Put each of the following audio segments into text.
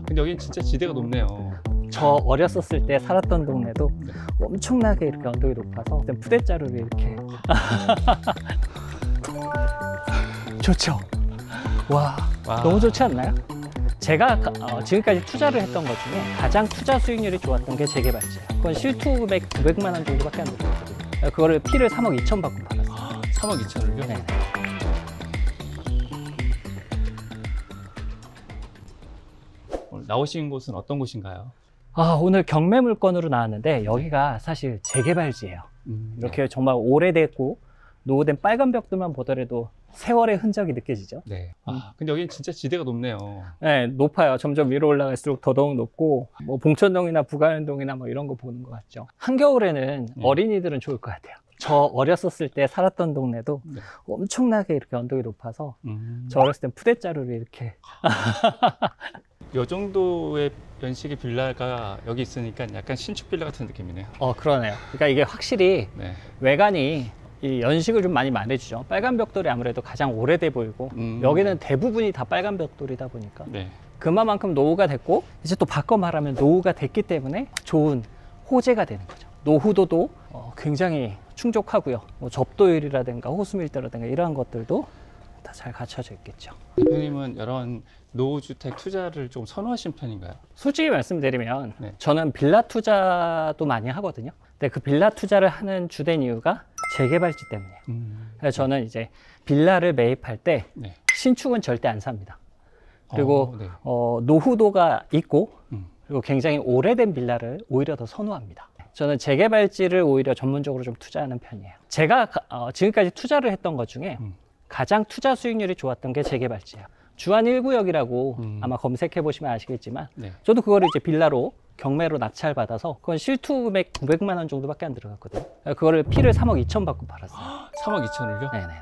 근데 여긴 진짜 지대가 높네요. 저 어렸었을 때 살았던 동네도 엄청나게 이렇게 언덕이 높아서 푸대자루를 이렇게 좋죠. 와, 너무 좋지 않나요? 제가 지금까지 투자를 했던 것 중에 가장 투자 수익률이 좋았던 게 재개발지예요. 그건 실투금액 900만 원 정도밖에 안 들었거든요. 그거를 피를 3억 2천 받고 팔았어요. 3억 2천을요? 네. 오늘 나오신 곳은 어떤 곳인가요? 오늘 경매 물건으로 나왔는데 여기가 사실 재개발지예요. 이렇게 네. 정말 오래됐고 노후된 빨간 벽들만 보더라도 세월의 흔적이 느껴지죠. 네. 근데 여긴 진짜 지대가 높네요. 네, 높아요. 점점 위로 올라갈수록 더더욱 높고, 뭐 봉천동이나 부가연동이나 뭐 이런 거 보는 것 같죠. 한겨울에는 어린이들은 좋을 것 같아요. 저 어렸었을 때 살았던 동네도 엄청나게 이렇게 언덕이 높아서 저 어렸을 땐 푸대자루를 이렇게 이 정도의 연식의 빌라가 여기 있으니까 약간 신축 빌라 같은 느낌이네요. 그러네요. 그러니까 이게 확실히 네. 외관이 이 연식을 좀 많이 말해주죠. 빨간 벽돌이 아무래도 가장 오래돼 보이고 여기는 대부분이 다 빨간 벽돌이다 보니까 네. 그만큼 노후가 됐고 이제 또 바꿔 말하면 노후가 됐기 때문에 좋은 호재가 되는 거죠. 노후도도 굉장히 충족하고요. 뭐 접도율이라든가 호수밀도라든가 이러한 것들도 다 잘 갖춰져 있겠죠. 대표님은 이런 노후주택 투자를 좀 선호하시는 편인가요? 솔직히 말씀드리면 네. 저는 빌라 투자도 많이 하거든요. 근데 그 빌라 투자를 하는 주된 이유가 재개발지 때문이에요. 그래서 저는 이제 빌라를 매입할 때 네. 신축은 절대 안 삽니다. 그리고 네. 노후도가 있고 그리고 굉장히 오래된 빌라를 오히려 더 선호합니다. 저는 재개발지를 오히려 전문적으로 좀 투자하는 편이에요. 제가 지금까지 투자를 했던 것 중에 가장 투자 수익률이 좋았던 게 재개발지예요. 주안 1구역이라고 아마 검색해 보시면 아시겠지만 네. 저도 그거를 이제 빌라로 경매로 낙찰 받아서 그건 실투금액 900만 원 정도밖에 안 들어갔거든요. 그거를 피를 3억 2천 받고 팔았어요. 3억 2천을요? 네네네.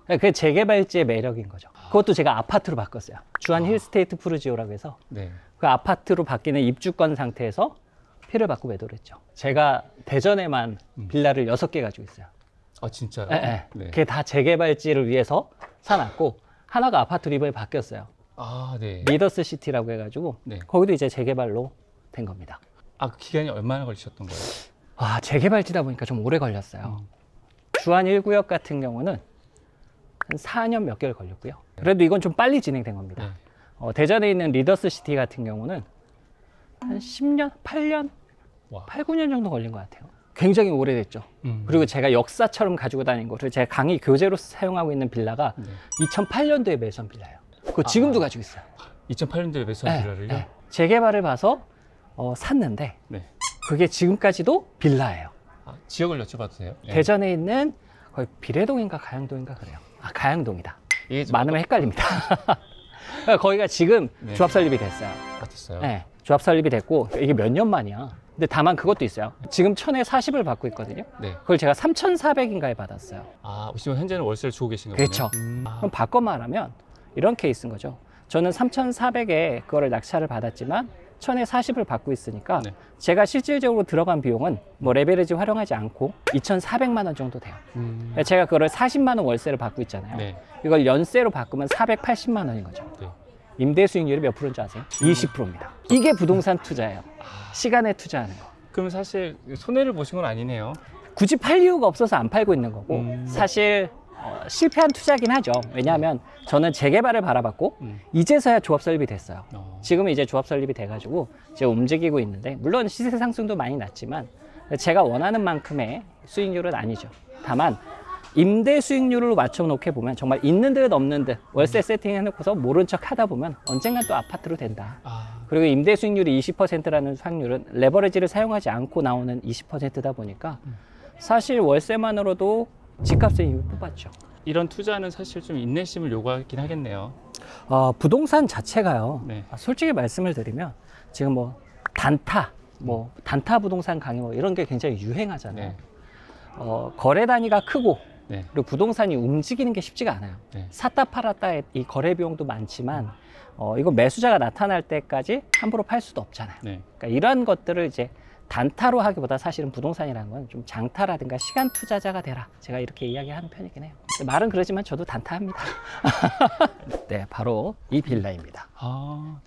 그게 재개발지의 매력인 거죠. 그것도 제가 아파트로 바꿨어요. 주안 힐스테이트 푸르지오라고 해서 네. 그 아파트로 바뀌는 입주권 상태에서 피를 받고 매도를 했죠. 제가 대전에만 빌라를 6개 가지고 있어요. 진짜요? 네. 네. 그게 다 재개발지를 위해서 사놨고 하나가 아파트로 이번에 바뀌었어요. 네. 리더스 시티라고 해가지고 네. 거기도 이제 재개발로 된 겁니다. 그 기간이 얼마나 걸리셨던 거예요? 재개발지다 보니까 좀 오래 걸렸어요. 주안 1구역 같은 경우는 한 4년 몇 개월 걸렸고요. 그래도 이건 좀 빨리 진행된 겁니다. 네. 대전에 있는 리더스 시티 같은 경우는 한 10년, 8년, 와. 8, 9년 정도 걸린 것 같아요. 굉장히 오래됐죠. 그리고 제가 역사처럼 가지고 다닌 거를 제가 강의 교재로 사용하고 있는 빌라가 2008년도에 매수한 빌라예요. 그거 지금도 가지고 있어요. 2008년도에 매수한 빌라를요? 네. 재개발을 봐서 샀는데 네. 그게 지금까지도 빌라예요. 지역을 여쭤봐도 돼요? 네. 대전에 있는 거의 비례동인가 가양동인가 그래요. 가양동이다. 이게 좀 많으면 헷갈립니다. 거기가 지금 조합 설립이 됐어요. 됐어요? 네, 조합 설립이 됐고 이게 몇 년 만이야. 근데 다만 그것도 있어요. 지금 1000에 40을 받고 있거든요. 네. 그걸 제가 3,400인가에 받았어요. 지금 현재는 월세를 주고 계신 거예요? 그렇죠. 그럼 바꿔 말하면 이런 케이스인 거죠. 저는 3,400에 그거를 낙찰을 받았지만 1000에 40을 받고 있으니까 제가 실질적으로 들어간 비용은 뭐 레버리지 활용하지 않고 2,400만 원 정도 돼요. 제가 그거를 40만 원 월세를 받고 있잖아요. 네. 이걸 연세로 바꾸면 480만 원인 거죠. 네. 임대 수익률이 몇 프로인 줄 아세요? 20%입니다. 이게 부동산 투자예요. 시간에 투자하는 거. 그럼 사실 손해를 보신 건 아니네요. 굳이 팔 이유가 없어서 안 팔고 있는 거고 사실 실패한 투자긴 하죠. 왜냐하면 저는 재개발을 바라봤고 이제서야 조합 설립이 됐어요. 지금은 이제 조합 설립이 돼가지고 이제 움직이고 있는데 물론 시세 상승도 많이 났지만 제가 원하는 만큼의 수익률은 아니죠. 다만 임대 수익률을 맞춰놓게 보면 정말 있는 듯 없는 듯 월세 세팅해놓고서 모른 척 하다 보면 언젠간 또 아파트로 된다. 그리고 임대 수익률이 20%라는 확률은 레버리지를 사용하지 않고 나오는 20%다 보니까 사실 월세만으로도 집값의 이익을 뽑았죠. 이런 투자는 사실 좀 인내심을 요구하긴 하겠네요. 부동산 자체가요. 네. 솔직히 말씀을 드리면 지금 뭐 단타, 단타 부동산 강의 뭐 이런 게 굉장히 유행하잖아요. 네. 거래 단위가 크고 네. 그리고 부동산이 움직이는 게 쉽지가 않아요. 네. 샀다 팔았다의 이 거래 비용도 많지만 이거 매수자가 나타날 때까지 함부로 팔 수도 없잖아요. 네. 그러니까 이러한 것들을 이제 단타로 하기보다 사실은 부동산이라는 건 좀 장타라든가 시간 투자자가 되라. 제가 이렇게 이야기하는 편이긴 해요. 말은 그러지만 저도 단타합니다. 네, 바로 이 빌라입니다.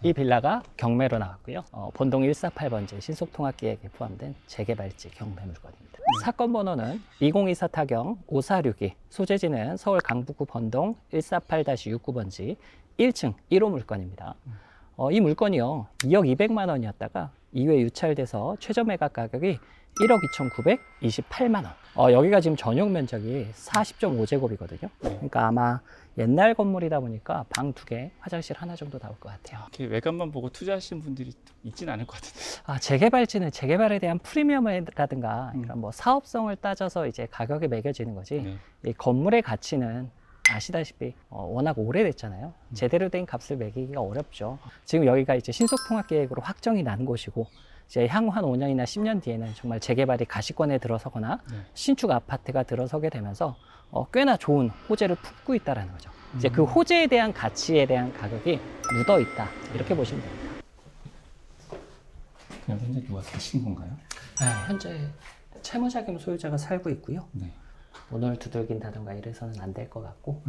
이 빌라가 경매로 나왔고요. 본동 148번지 신속통합계획에 포함된 재개발지 경매 물건입니다. 사건 번호는 2024 타경 5462, 소재지는 서울 강북구 번동 148-69번지 1층 1호 물건입니다. 이 물건이요, 2억 200만 원이었다가 2회 유찰돼서 최저 매각 가격이 1억 2,928만 원. 여기가 지금 전용 면적이 40.5제곱이거든요. 그러니까 아마 옛날 건물이다 보니까 방 2개, 화장실 하나 정도 나올 것 같아요. 이렇게 외관만 보고 투자하신 분들이 있진 않을 것 같은데. 재개발지는 재개발에 대한 프리미엄이라든가 이런 뭐 사업성을 따져서 이제 가격이 매겨지는 거지. 이 건물의 가치는 아시다시피 워낙 오래됐잖아요. 제대로 된 값을 매기기가 어렵죠. 지금 여기가 이제 신속통합계획으로 확정이 난 곳이고, 이제 향후 한 5년이나 10년 뒤에는 정말 재개발이 가시권에 들어서거나 신축 아파트가 들어서게 되면서 꽤나 좋은 호재를 품고 있다는 거죠. 이제 그 호재에 대한 가치에 대한 가격이 묻어 있다, 이렇게 보시면 됩니다. 그냥 현재 누가 계신 건가요? 네, 현재 채무자금 소유자가 살고 있고요. 네. 문을 두들긴다던가 이래서는 안 될 것 같고.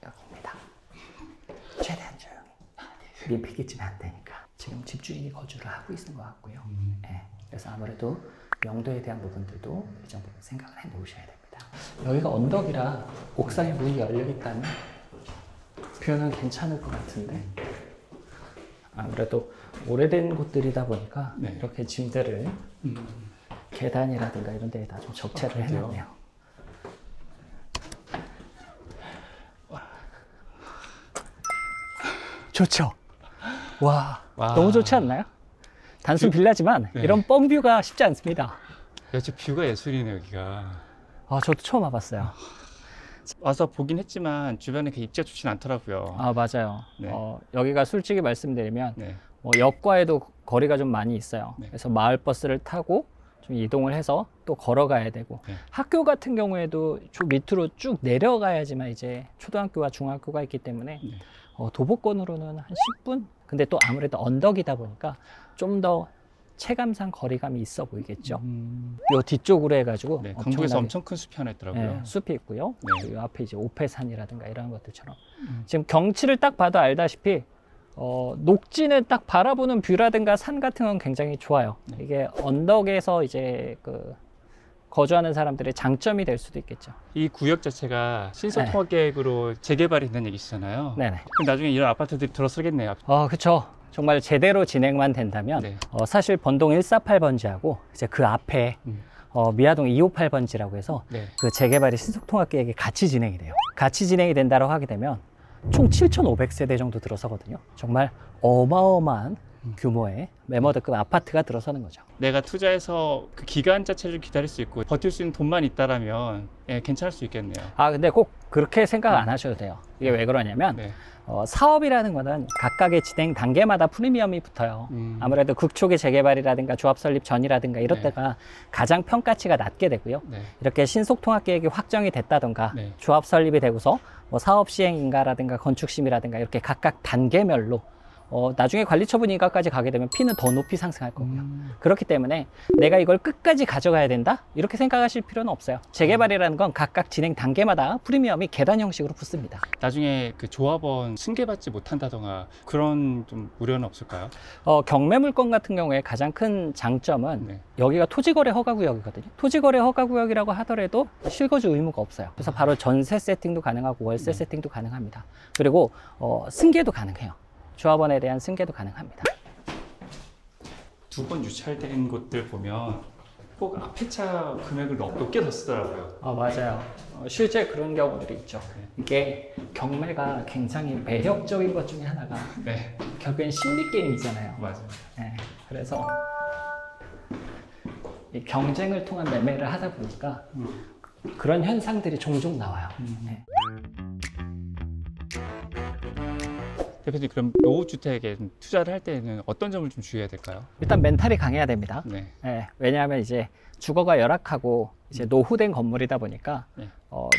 여기입니다. 최대한 조용히. 민폐 끼치면 안 되니까. 지금 집주인이 거주를 하고 있는 것 같고요. 네, 그래서 아무래도 용도에 대한 부분들도 이 정도는 생각을 해 놓으셔야 됩니다. 여기가 언덕이라 옥상에 문이 열려 있다면 뷰는 괜찮을 것 같은데, 아무래도 오래된 곳들이다 보니까 이렇게 짐들을 계단이라든가 이런 데에다 좀 적재를 해놨네요. 좋죠? 와, 너무 좋지 않나요? 단순 빌라지만 이런 뻔뷰가 쉽지 않습니다. 여기 뷰가 예술이네, 여기가. 저도 처음 와봤어요. 와서 보긴 했지만 주변에 그 입지가 좋진 않더라고요. 맞아요. 네. 여기가 솔직히 말씀드리면 역과에도 거리가 좀 많이 있어요. 그래서 마을버스를 타고 좀 이동을 해서 또 걸어가야 되고, 학교 같은 경우에도 좀 밑으로 쭉 내려가야지만 이제 초등학교와 중학교가 있기 때문에 도보권으로는 한 10분? 근데 또 아무래도 언덕이다 보니까 좀 더 체감상 거리감이 있어 보이겠죠. 요 뒤쪽으로 해가지고 강북에서 엄청 큰 숲이 하나 있더라고요. 숲이 있고요. 요 앞에 이제 오패산이라든가 이런 것들처럼 지금 경치를 딱 봐도 알다시피 녹지는 딱 바라보는 뷰라든가 산 같은 건 굉장히 좋아요. 이게 언덕에서 이제 거주하는 사람들의 장점이 될 수도 있겠죠. 이 구역 자체가 신속통합계획으로 재개발이 된다는 얘기시잖아요. 네네. 그럼 나중에 이런 아파트들이 들어서겠네요. 그렇죠. 정말 제대로 진행만 된다면 사실 번동 148번지하고 이제 그 앞에 미아동 258번지라고 해서 그 재개발이 신속통합계획이 같이 진행이 돼요. 같이 진행이 된다고 하게 되면 총 7,500세대 정도 들어서거든요. 정말 어마어마한 규모의 매머드급 아파트가 들어서는 거죠. 내가 투자해서 그 기간 자체를 기다릴 수 있고 버틸 수 있는 돈만 있다라면 괜찮을 수 있겠네요. 근데 꼭 그렇게 생각 안 하셔도 돼요. 이게 왜 그러냐면 사업이라는 거는 각각의 진행 단계마다 프리미엄이 붙어요. 아무래도 극초기 재개발이라든가 조합 설립 전이라든가 이럴 때가 가장 평가치가 낮게 되고요. 이렇게 신속통합계획이 확정이 됐다던가 조합 설립이 되고서 뭐 사업 시행인가라든가 건축심이라든가 이렇게 각각 단계별로 나중에 관리처분 인가까지 가게 되면 피는 더 높이 상승할 거고요. 그렇기 때문에 내가 이걸 끝까지 가져가야 된다? 이렇게 생각하실 필요는 없어요. 재개발이라는 건 각각 진행 단계마다 프리미엄이 계단 형식으로 붙습니다. 나중에 그 조합원 승계받지 못한다던가 그런 좀 우려는 없을까요? 경매 물건 같은 경우에 가장 큰 장점은 여기가 토지거래 허가구역이거든요. 토지거래 허가구역이라고 하더라도 실거주 의무가 없어요. 그래서 바로 전세 세팅도 가능하고 월세 세팅도 가능합니다. 그리고 승계도 가능해요. 조합원에 대한 승계도 가능합니다. 2번 유찰된 곳들 보면 꼭 앞에 차 금액을 높게 더 쓰더라고요. 맞아요. 실제 그런 경우들이 있죠. 이게 경매가 굉장히 매력적인 것 중에 하나가 결국엔 심리 게임이잖아요. 맞아요. 그래서 이 경쟁을 통한 매매를 하다 보니까 그런 현상들이 종종 나와요. 대표님, 그럼 노후주택에 투자를 할 때는 어떤 점을 좀 주의해야 될까요? 일단 멘탈이 강해야 됩니다. 왜냐하면 이제 주거가 열악하고 이제 노후된 건물이다 보니까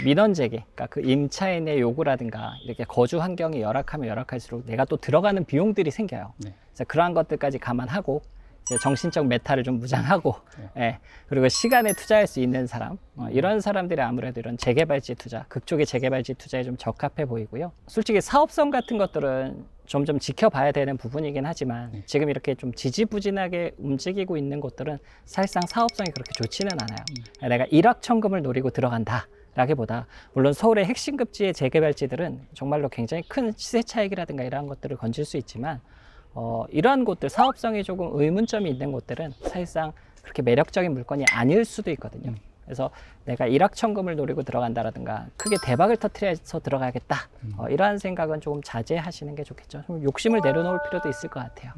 민원제기, 그러니까 그 임차인의 요구라든가 이렇게 거주 환경이 열악하면 열악할수록 내가 또 들어가는 비용들이 생겨요. 그래서 그러한 것들까지 감안하고 이제 정신적 메탈을 좀 무장하고 예, 그리고 시간에 투자할 수 있는 사람 이런 사람들이 아무래도 이런 재개발지 투자, 극쪽의 재개발지 투자에 좀 적합해 보이고요. 솔직히 사업성 같은 것들은 점점 지켜봐야 되는 부분이긴 하지만 지금 이렇게 좀 지지부진하게 움직이고 있는 곳들은 사실상 사업성이 그렇게 좋지는 않아요. 내가 일확천금을 노리고 들어간다 라기보다 물론 서울의 핵심 급지의 재개발지들은 정말로 굉장히 큰 시세 차익이라든가 이러한 것들을 건질 수 있지만 이러한 곳들, 사업성이 조금 의문점이 있는 곳들은 사실상 그렇게 매력적인 물건이 아닐 수도 있거든요. 그래서 내가 일확천금을 노리고 들어간다라든가 크게 대박을 터뜨려서 들어가야겠다 이러한 생각은 조금 자제하시는 게 좋겠죠. 좀 욕심을 내려놓을 필요도 있을 것 같아요.